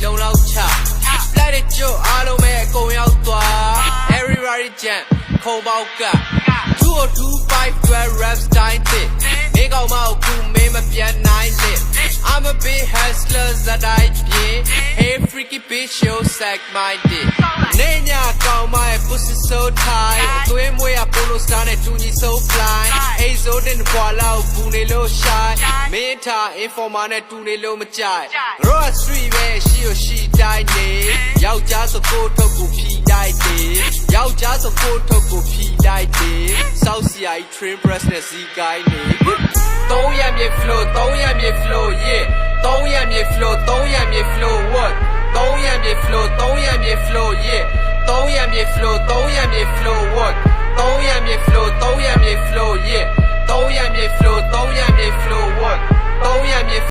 လုံလောက်ချလက်ရကျအားလုံးပဲအကုန်ရောက်သွား everybody jam ခုံပေါက်က2025 rap style တစ်နေကောင်မကိုကူမင်းမပြန်နိုင်လေ I'm a big hustler that I get hey freaky bitch you sack my dick နေညာကောင်မရဲ့ pussy so tight သွေးမွေးရ polo star နဲ့တူညီ so fly အိဇိုးတဲ့ဘွာလောက်ဘူးနေလို့ shy မင်းထား informer နဲ့တူနေလို့မကြိုက် road street ပဲရှိရရှိတိုင်းနေယောက်ျားစကိုထုတ်ကိုဖြီးတိုက်တယ်ယောက်ျားစကိုထုတ်ကိုဖြီးတိုက်တယ်စောက်စီယာ train press နဲ့စီးကိုင်းနေ3ရက်မြေ flow 3ရက်မြေ flow yeah 3ရက်မြေ flow 3ရက်မြေ flow what 3ရက်မြေ flow 3ရက်မြေ flow yeah 3ရက်မြေ flow 3ရက်မြေ flow what 3ရက်မြေ flow 3ရက်မြေ flow yeah 3ရက်မြေ flow 3ရက်မြေ flow what